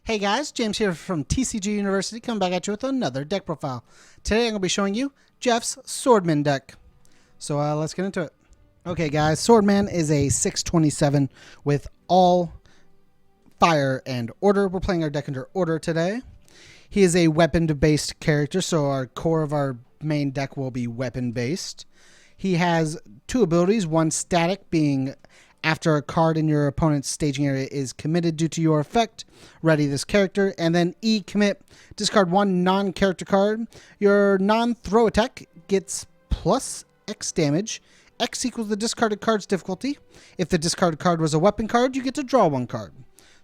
Hey guys, James here from TCGU University, coming back at you with another deck profile. Today I'm going to be showing you Jeff's Swordman deck. So let's get into it. Okay guys, Swordman is a 627 with all fire and order. We're playing our deck under order today. He is a weapon-based character, so our core of our main deck will be weapon-based. He has two abilities, one static, being after a card in your opponent's staging area is committed due to your effect, ready this character, and then E commit, discard one non-character card. Your non-throw attack gets plus X damage. X equals the discarded card's difficulty. If the discarded card was a weapon card, you get to draw one card.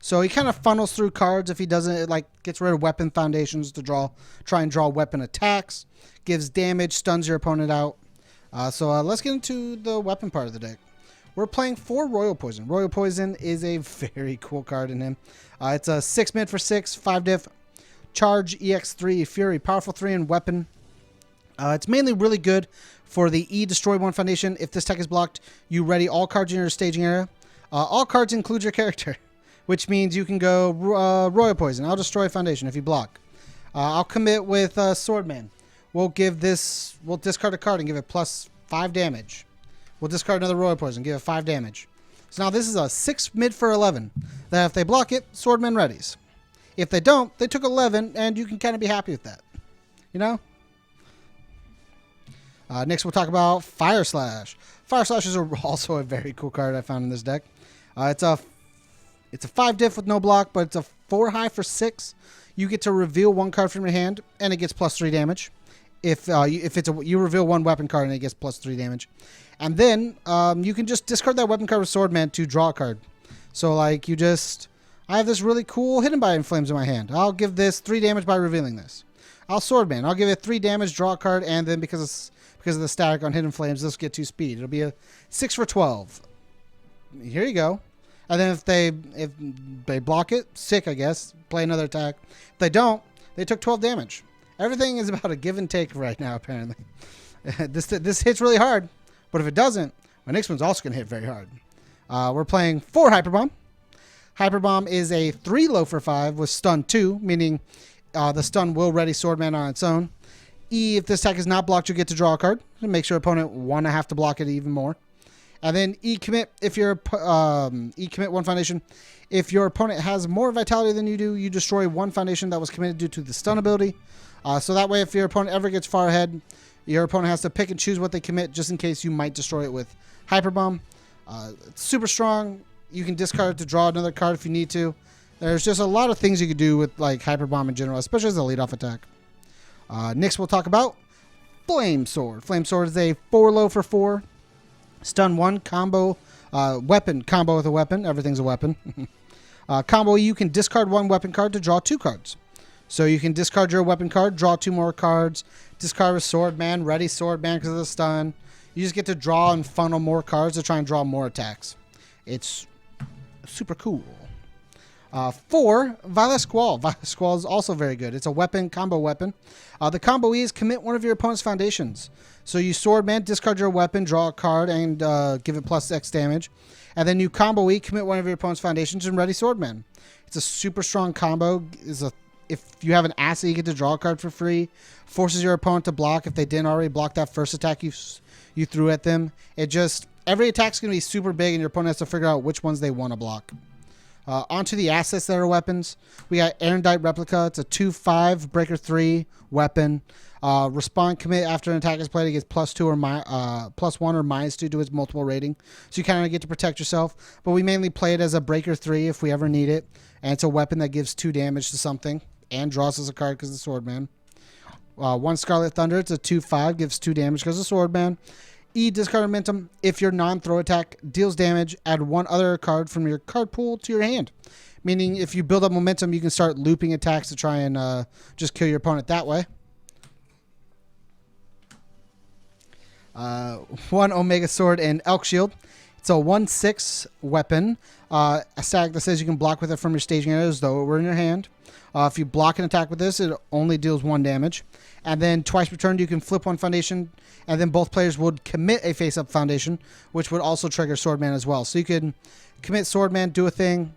So he kind of funnels through cards. If he doesn't, it like gets rid of weapon foundations to try and draw weapon attacks, gives damage, stuns your opponent out. So let's get into the weapon part of the deck. We're playing 4 Royal Poison. Royal Poison is a very cool card in him. It's a 6 mid for 6, 5 diff, charge, EX3, Fury, powerful 3, and weapon. It's mainly really good for the E destroy 1 foundation. If this tech is blocked, you ready all cards in your staging area. All cards include your character, which means you can go Royal Poison. I'll destroy a foundation if you block. I'll commit with Swordman. We'll discard a card and give it plus 5 damage. We'll discard another Royal Poison, give it 5 damage. So now this is a 6 mid for 11. That if they block it, Swordman readies. If they don't, they took 11, and you can kind of be happy with that. You know? Next, we'll talk about Fire Slash. Fire Slash is also a very cool card I found in this deck. It's a 5 diff with no block, but it's a 4 high for 6. You get to reveal 1 card from your hand, and it gets plus 3 damage. If you reveal 1 weapon card and it gets plus 3 damage. And then you can just discard that weapon card with Swordman to draw a card. So like I have this really cool Hidden by Flames in my hand. I'll give this 3 damage by revealing this. I'll Swordman. I'll give it 3 damage, draw a card, and then because of the static on Hidden Flames, this will get 2 speed. It'll be a 6 for 12. Here you go. And then if they block it, sick, I guess. Play another attack. If they don't, they took 12 damage. Everything is about a give and take right now, apparently. This hits really hard, but if it doesn't, my next one's also going to hit very hard. We're playing 4 Hyperbomb. Hyperbomb is a 3 low for 5 with stun 2, meaning the stun will ready Swordman on its own. E, if this attack is not blocked, you get to draw a card. It makes your opponent want to have to block it even more. And then E commit, if you're E commit 1 foundation. If your opponent has more vitality than you do, you destroy 1 foundation that was committed due to the stun ability. So that way, if your opponent ever gets far ahead, your opponent has to pick and choose what they commit just in case you might destroy it with Hyperbomb. It's super strong. You can discard it to draw another card if you need to. There's just a lot of things you could do with like Hyperbomb in general, especially as a leadoff attack. Next, we'll talk about Flame Sword. Flame Sword is a 4 low for 4. Stun 1 combo, weapon combo with a weapon. Everything's a weapon. Combo, you can discard 1 weapon card to draw 2 cards. So you can discard your weapon card, draw 2 more cards, discard with Swordman, ready Swordman because of the stun. You just get to draw and funnel more cards to try and draw more attacks. It's super cool. 4, Violet Squall. Violet Squall is also very good. It's a weapon, combo weapon. The combo E is commit one of your opponent's foundations. So you Swordman, discard your weapon, draw a card, and give it plus X damage. And then you combo E, commit one of your opponent's foundations, and ready Swordman. It's a super strong combo. If you have an asset, you get to draw a card for free. Forces your opponent to block if they didn't already block that first attack you threw at them. Every attack's going to be super big, and your opponent has to figure out which ones they want to block. Onto the assets that are weapons. We got Airindict Replica. It's a 2/5 breaker 3 weapon. Respond commit after an attack is played. It gets +2 or +1 or -2 to its multiple rating. So you kind of get to protect yourself. But we mainly play it as a breaker 3 if we ever need it. And it's a weapon that gives 2 damage to something and draws us a card because of the Swordman. 1 Scarlett Thunder. It's a 2/5. Gives 2 damage because of the Swordman. E, discard momentum. If your non-throw attack deals damage, add 1 other card from your card pool to your hand. Meaning if you build up momentum, you can start looping attacks to try and just kill your opponent that way. 1 Omega Sword and Elk Shield. It's a 1/6 weapon. A stack that says you can block with it from your staging area as though it were in your hand. If you block an attack with this, it only deals 1 damage. And then twice per turn, you can flip 1 foundation, and then both players would commit a face-up foundation, which would also trigger Swordman as well. So you can commit Swordman, do a thing,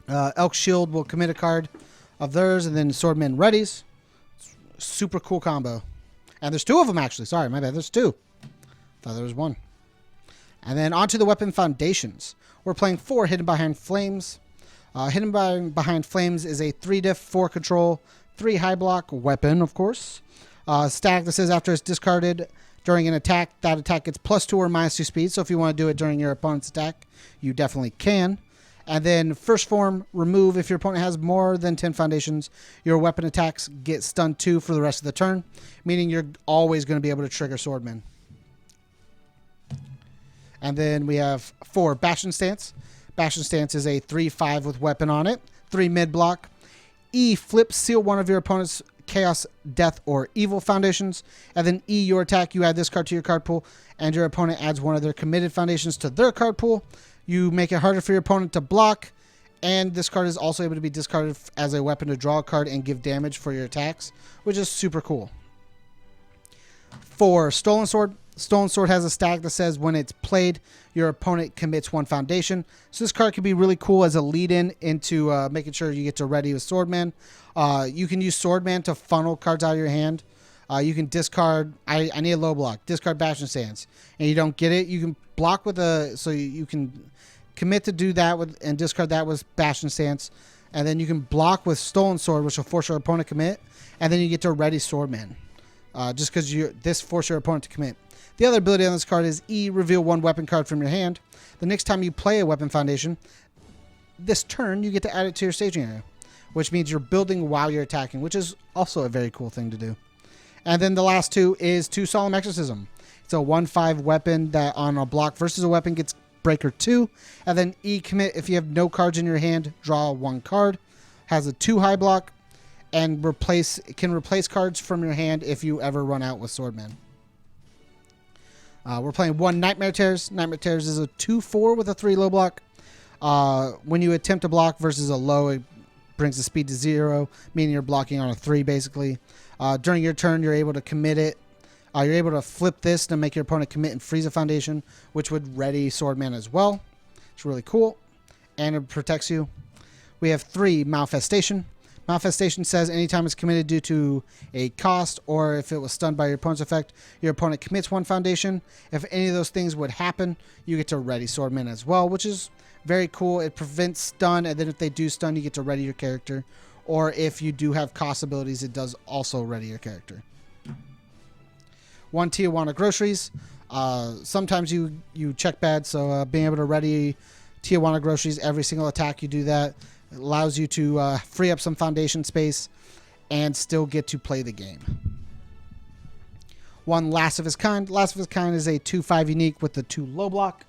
Elk Shield will commit a card of theirs, and then Swordman readies. Super cool combo. And there's two of them, actually. Sorry, my bad. There's two. Thought there was one. And then onto the weapon foundations. We're playing 4 Hidden Behind Flames. Hidden Behind Flames is a 3 diff, 4 control, 3 high block weapon, of course. Stack that says after it's discarded during an attack, that attack gets +2 or -2 speed. So if you want to do it during your opponent's attack, you definitely can. And then first form, remove. If your opponent has more than 10 foundations, your weapon attacks get stunned 2 for the rest of the turn, meaning you're always going to be able to trigger Swordman. And then we have 4 Bashan Stance. Bashan Stance is a 3/5 with weapon on it, 3 mid block. E, flip, seal one of your opponent's Chaos, Death, or Evil foundations. And then E, your attack, you add this card to your card pool, and your opponent adds one of their committed foundations to their card pool. You make it harder for your opponent to block, and this card is also able to be discarded as a weapon to draw a card and give damage for your attacks, which is super cool. 4 Stolen Sword. Stolen Sword has a stack that says when it's played, your opponent commits 1 foundation. So this card can be really cool as a lead-in into making sure you get to ready with Swordman. You can use Swordman to funnel cards out of your hand. You can discard, I need a low block, discard Bashan Stance, and you don't get it. You can block with so you can commit to do that with and discard that with Bashan Stance, and then you can block with Stolen Sword, which will force your opponent to commit, and then you get to ready Swordman, just because this forces your opponent to commit. The other ability on this card is E, reveal 1 weapon card from your hand. The next time you play a weapon foundation, this turn you get to add it to your staging area, which means you're building while you're attacking, which is also a very cool thing to do. And then the last 2 is 2 Solemn Exorcism. It's a 1/5 weapon that on a block versus a weapon gets breaker 2. And then E, commit. If you have no cards in your hand, draw 1 card. Has a 2 high block and can replace cards from your hand if you ever run out with Swordman. We're playing 1 Nightmare Tears. Nightmare Tears is a 2/4 with a 3 low block. When you attempt to block versus a low, it brings the speed to 0, meaning you're blocking on a 3 basically. During your turn, you're able to commit it. You're able to flip this to make your opponent commit and freeze a foundation, which would ready Swordman as well. It's really cool, and it protects you. We have 3 Malfestation. Malfestation says anytime it's committed due to a cost or if it was stunned by your opponent's effect, your opponent commits 1 foundation. If any of those things would happen, you get to ready Swordman as well, which is very cool. It prevents stun, and then if they do stun, you get to ready your character. Or if you do have cost abilities, it does also ready your character. 1 Tijuana Groceries. Sometimes you check bad, so being able to ready Tijuana Groceries every single attack you do that. It allows you to free up some foundation space and still get to play the game. 1 Last of His Kind. Last of His Kind is a 2/5 unique with the 2 low block.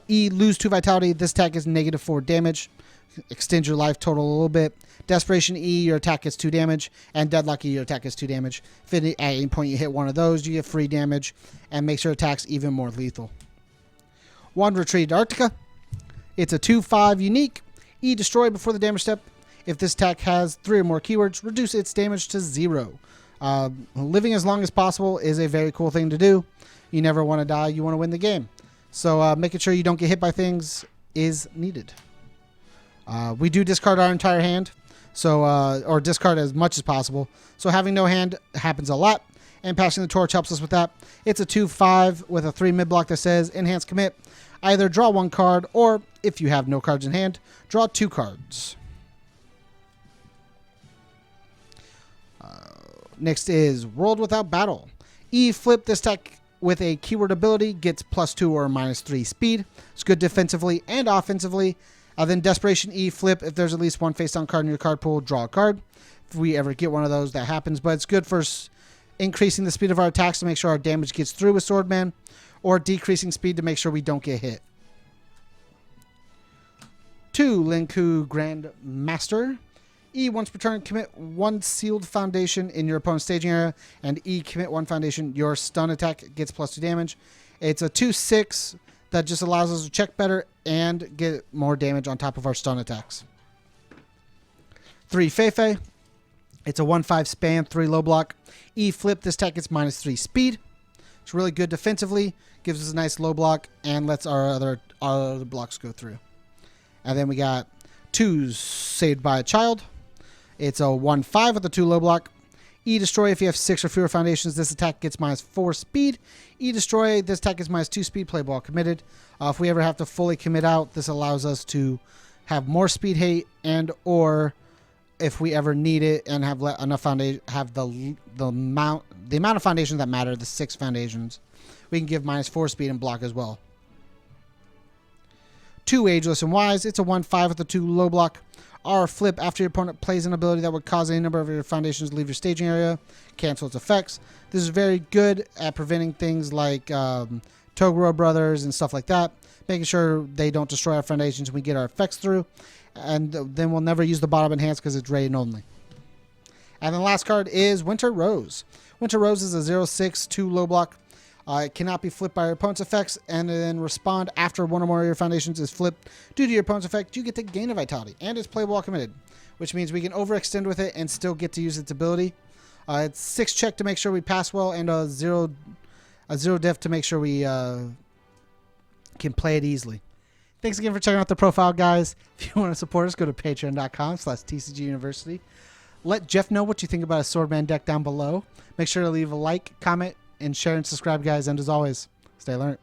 E, lose 2 vitality. This attack is -4 damage. Extend your life total a little bit. Desperation E, your attack gets 2 damage. And Deadlock E, your attack gets 2 damage. If at any point you hit one of those, you get free damage and makes your attacks even more lethal. 1 Retreat Arctica. It's a 2/5 unique. E, destroy before the damage step. If this attack has 3 or more keywords, reduce its damage to 0. Living as long as possible is a very cool thing to do. You never want to die. You want to win the game. So making sure you don't get hit by things is needed. We do discard our entire hand, or discard as much as possible. So having no hand happens a lot, and passing the torch helps us with that. It's a 2/5 with a 3 mid block that says enhance commit. Either draw 1 card, or if you have no cards in hand, draw 2 cards. Next is World Without Battle. E, flip. This attack with a keyword ability gets +2 or -3 speed. It's good defensively and offensively. Then Desperation E, flip. If there's at least 1 face-down card in your card pool, draw a card. If we ever get one of those, that happens. But it's good for increasing the speed of our attacks to make sure our damage gets through with Swordman, or decreasing speed to make sure we don't get hit. 2 Linku Grand Master. E, once per turn, commit 1 sealed foundation in your opponent's staging area, and E, commit 1 foundation. Your stun attack gets +2 damage. It's a 2/6 that just allows us to check better and get more damage on top of our stun attacks. 3 Feifei. It's a 1/5 span, 3 low block. E, flip. This attack gets -3 speed. It's really good defensively, gives us a nice low block, and lets our other blocks go through. And then we got 2, Saved by a Child. It's a 1/5 with a 2 low block. E-Destroy, if you have 6 or fewer foundations, this attack gets -4 speed. E-Destroy, this attack is -2 speed, play ball committed. If we ever have to fully commit out, this allows us to have more speed hate, and or if we ever need it and have enough foundation, have the amount of foundations that matter, the 6 foundations, we can give -4 speed and block as well. 2, Ageless and Wise. It's a 1/5 with a 2 low block. R, flip, after your opponent plays an ability that would cause any number of your foundations to leave your staging area, cancel its effects. This is very good at preventing things like Toguro Brothers and stuff like that, making sure they don't destroy our foundations and we get our effects through. And then we'll never use the bottom enhance because it's rated only. And the last card is Winter Rose. Winter Rose is a 0/6, 2 low block. It cannot be flipped by your opponent's effects, and then respond after one or more of your foundations is flipped. Due to your opponent's effect, you get to gain a vitality, and it's playable while committed, which means we can overextend with it and still get to use its ability. It's 6 check to make sure we pass well, and a 0 diff to make sure we can play it easily. Thanks again for checking out the profile, guys. If you want to support us, go to patreon.com/TCG University. Let Jeff know what you think about a Swordman deck down below. Make sure to leave a like, comment, and share and subscribe, guys. And as always, stay learned.